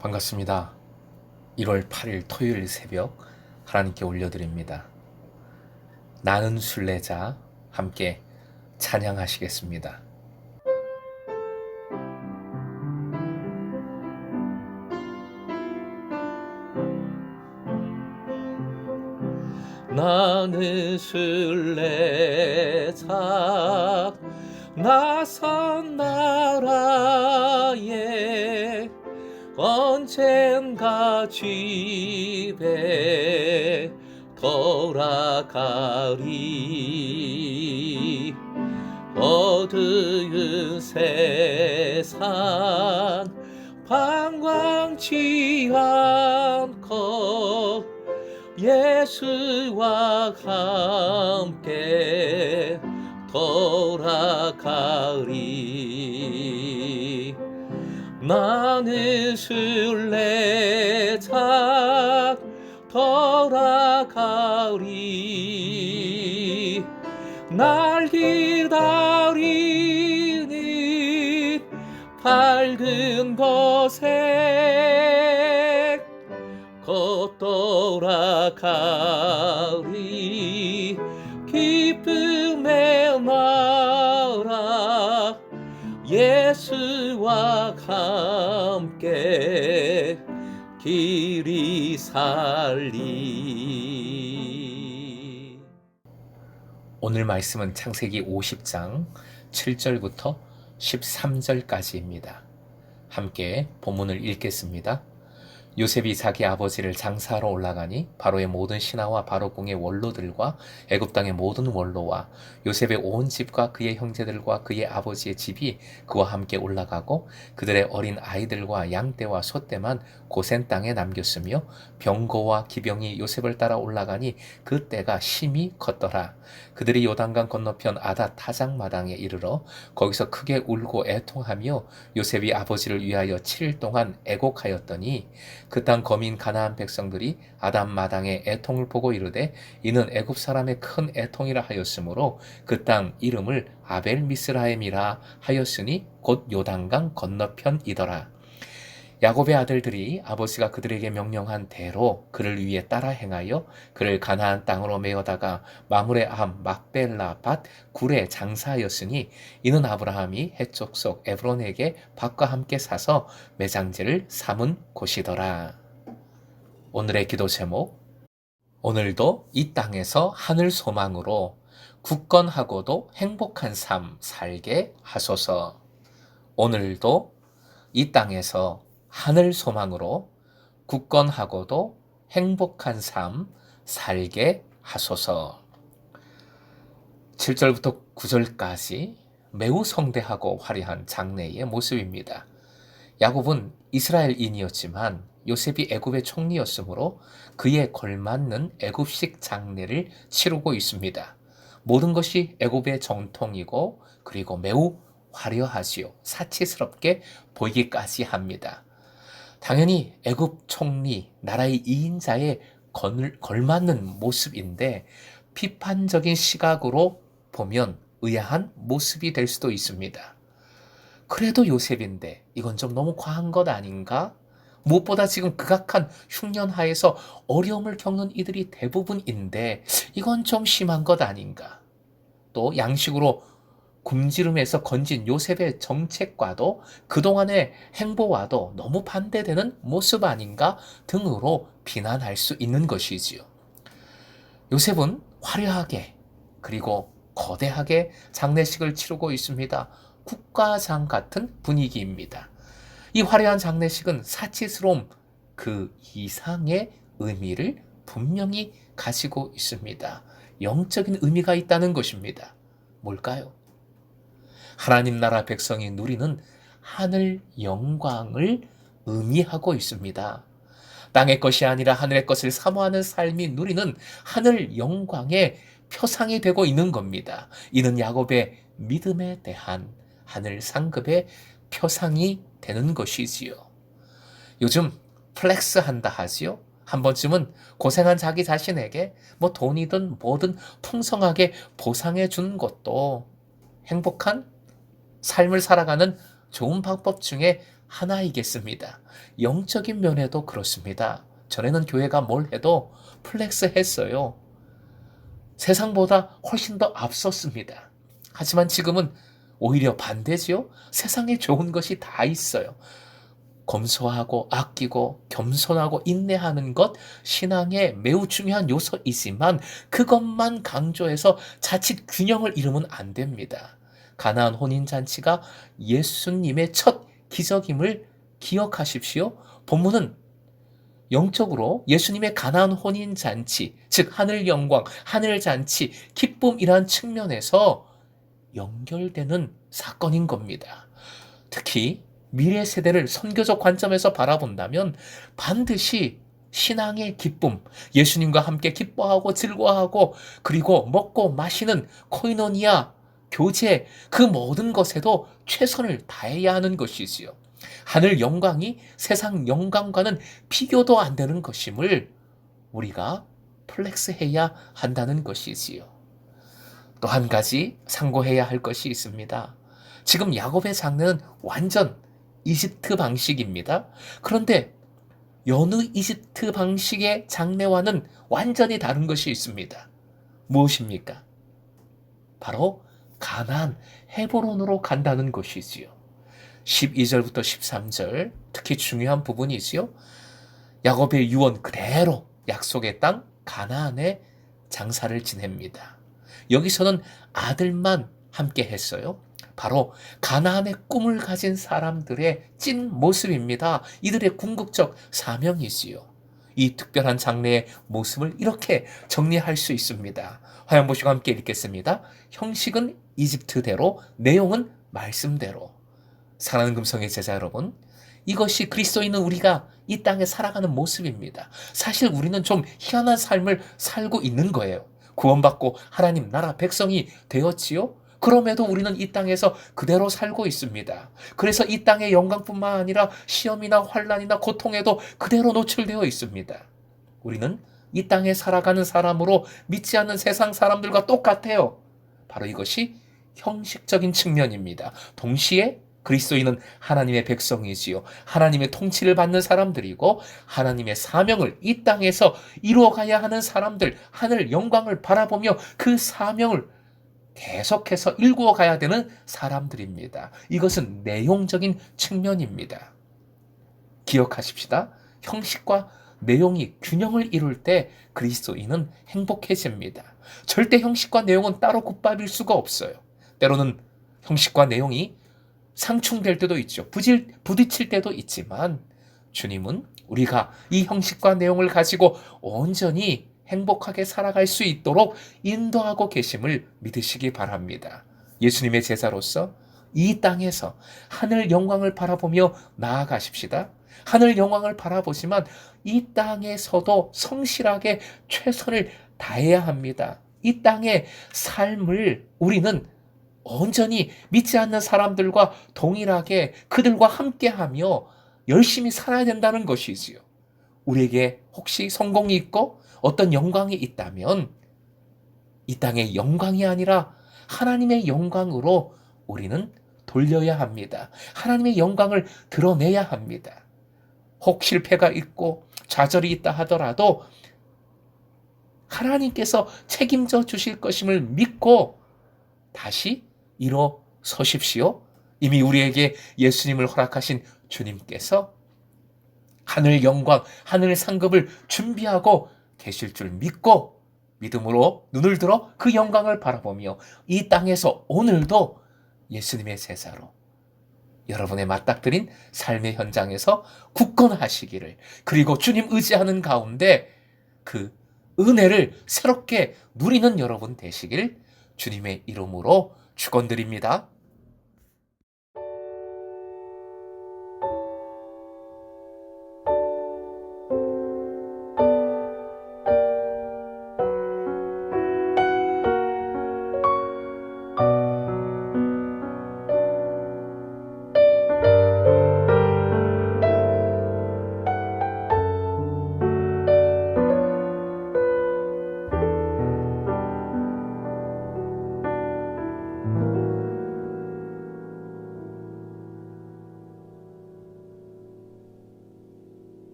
반갑습니다. 1월 8일 토요일 새벽 하나님께 올려드립니다. 나는 순례자 함께 찬양하시겠습니다. 나는 순례자 낯선 나라에 언젠가 집에 돌아가리. 어두운 세상 방황치 않고 예수와 함께 돌아가리. 나는 순례자 돌아가리. 날 기다리는 밝은 곳에 곧 돌아가리. 기쁨의 나라 예수와 함께 길이 살리. 오늘 말씀은 창세기 50장 7절부터 13절까지입니다. 함께 본문을 읽겠습니다. 요셉이 자기 아버지를 장사하러 올라가니 바로의 모든 신하와 바로 궁의 원로들과 애굽 땅의 모든 원로와 요셉의 온 집과 그의 형제들과 그의 아버지의 집이 그와 함께 올라가고 그들의 어린 아이들과 양떼와 소떼만 고센 땅에 남겼으며 병거와 기병이 요셉을 따라 올라가니 그 때가 심히 컸더라. 그들이 요단강 건너편 아닷 타작 마당에 이르러 거기서 크게 울고 애통하며 요셉이 아버지를 위하여 7일 동안 애곡하였더니 그 땅 거민 가나안 백성들이 아담 마당의 애통을 보고 이르되 이는 애굽 사람의 큰 애통이라 하였으므로 그 땅 이름을 아벨 미스라임이라 하였으니 곧 요단강 건너편이더라. 야곱의 아들들이 아버지가 그들에게 명령한 대로 그를 위해 따라 행하여 그를 가나안 땅으로 메어다가 마므레 암 막벨라 밭 굴에 장사하였으니 이는 아브라함이 해족속 에브론에게 밭과 함께 사서 매장지를 삼은 곳이더라. 오늘의 기도 제목, 오늘도 이 땅에서 하늘 소망으로 굳건하고도 행복한 삶 살게 하소서. 오늘도 이 땅에서 하늘 소망으로 굳건하고도 행복한 삶 살게 하소서. 7절부터 9절까지 매우 성대하고 화려한 장례의 모습입니다. 야곱은 이스라엘인이었지만 요셉이 애굽의 총리였으므로 그에 걸맞는 애굽식 장례를 치르고 있습니다. 모든 것이 애굽의 정통이고 그리고 매우 화려하지요. 사치스럽게 보이기까지 합니다. 당연히 애굽 총리, 나라의 2인자에 걸맞는 모습인데 비판적인 시각으로 보면 의아한 모습이 될 수도 있습니다. 그래도 요셉인데 이건 좀 너무 과한 것 아닌가? 무엇보다 지금 극악한 흉년 하에서 어려움을 겪는 이들이 대부분인데 이건 좀 심한 것 아닌가? 또 양식으로 굶주림에서 건진 요셉의 정책과도 그동안의 행보와도 너무 반대되는 모습 아닌가 등으로 비난할 수 있는 것이지요. 요셉은 화려하게 그리고 거대하게 장례식을 치르고 있습니다. 국가장 같은 분위기입니다. 이 화려한 장례식은 사치스러움 그 이상의 의미를 분명히 가지고 있습니다. 영적인 의미가 있다는 것입니다. 뭘까요? 하나님 나라 백성이 누리는 하늘 영광을 의미하고 있습니다. 땅의 것이 아니라 하늘의 것을 사모하는 삶이 누리는 하늘 영광의 표상이 되고 있는 겁니다. 이는 야곱의 믿음에 대한 하늘 상급의 표상이 되는 것이지요. 요즘 플렉스 한다 하지요. 한 번쯤은 고생한 자기 자신에게 돈이든 뭐든 풍성하게 보상해 주는 것도 행복한 삶을 살아가는 좋은 방법 중에 하나이겠습니다. 영적인 면에도 그렇습니다. 전에는 교회가 뭘 해도 플렉스 했어요. 세상보다 훨씬 더 앞섰습니다. 하지만 지금은 오히려 반대지요. 세상에 좋은 것이 다 있어요. 검소하고 아끼고 겸손하고 인내하는 것 신앙의 매우 중요한 요소이지만 그것만 강조해서 자칫 균형을 이루면 안 됩니다. 가나안 혼인잔치가 예수님의 첫 기적임을 기억하십시오. 본문은 영적으로 예수님의 가나안 혼인잔치, 즉 하늘 영광, 하늘 잔치, 기쁨이란 측면에서 연결되는 사건인 겁니다. 특히 미래 세대를 선교적 관점에서 바라본다면 반드시 신앙의 기쁨, 예수님과 함께 기뻐하고 즐거워하고 그리고 먹고 마시는 코이노니아, 교제, 그 모든 것에도 최선을 다해야 하는 것이지요. 하늘 영광이 세상 영광과는 비교도 안 되는 것임을 우리가 플렉스해야 한다는 것이지요. 또 한 가지 상고해야 할 것이 있습니다. 지금 야곱의 장례는 완전 이집트 방식입니다. 그런데 여느 이집트 방식의 장례와는 완전히 다른 것이 있습니다. 무엇입니까? 바로 가나안 헤브론으로 간다는 것이지요. 12절부터 13절 특히 중요한 부분이지요. 야곱의 유언 그대로 약속의 땅 가나안에 장사를 지냅니다. 여기서는 아들만 함께 했어요. 바로 가나안의 꿈을 가진 사람들의 찐 모습입니다. 이들의 궁극적 사명이지요. 이 특별한 장래의 모습을 이렇게 정리할 수 있습니다. 화양 보시고 함께 읽겠습니다. 형식은 이집트대로, 내용은 말씀대로. 사랑하는 금성의 제자 여러분, 이것이 그리스도인은 우리가 이 땅에 살아가는 모습입니다. 사실 우리는 좀 희한한 삶을 살고 있는 거예요. 구원받고 하나님 나라 백성이 되었지요? 그럼에도 우리는 이 땅에서 그대로 살고 있습니다. 그래서 이 땅의 영광뿐만 아니라 시험이나 환난이나 고통에도 그대로 노출되어 있습니다. 우리는 이 땅에 살아가는 사람으로 믿지 않는 세상 사람들과 똑같아요. 바로 이것이 형식적인 측면입니다. 동시에 그리스도인은 하나님의 백성이지요. 하나님의 통치를 받는 사람들이고 하나님의 사명을 이 땅에서 이루어가야 하는 사람들, 하늘 영광을 바라보며 그 사명을 계속해서 일구어가야 되는 사람들입니다. 이것은 내용적인 측면입니다. 기억하십시다. 형식과 내용이 균형을 이룰 때 그리스도인은 행복해집니다. 절대 형식과 내용은 따로 국밥일 수가 없어요. 때로는 형식과 내용이 상충될 때도 있죠. 부딪힐 때도 있지만 주님은 우리가 이 형식과 내용을 가지고 온전히 행복하게 살아갈 수 있도록 인도하고 계심을 믿으시기 바랍니다. 예수님의 제자로서 이 땅에서 하늘 영광을 바라보며 나아가십시다. 하늘 영광을 바라보지만 이 땅에서도 성실하게 최선을 다해야 합니다. 이 땅의 삶을 우리는 온전히 믿지 않는 사람들과 동일하게 그들과 함께하며 열심히 살아야 된다는 것이지요. 우리에게 혹시 성공이 있고 어떤 영광이 있다면 이 땅의 영광이 아니라 하나님의 영광으로 우리는 돌려야 합니다. 하나님의 영광을 드러내야 합니다. 혹 실패가 있고 좌절이 있다 하더라도 하나님께서 책임져 주실 것임을 믿고 다시 일어서십시오. 이미 우리에게 예수님을 허락하신 주님께서 하늘 영광, 하늘 상급을 준비하고 계실 줄 믿고 믿음으로 눈을 들어 그 영광을 바라보며 이 땅에서 오늘도 예수님의 제자로 여러분의 맞닥뜨린 삶의 현장에서 굳건하시기를, 그리고 주님 의지하는 가운데 그 은혜를 새롭게 누리는 여러분 되시길 주님의 이름으로 축원드립니다.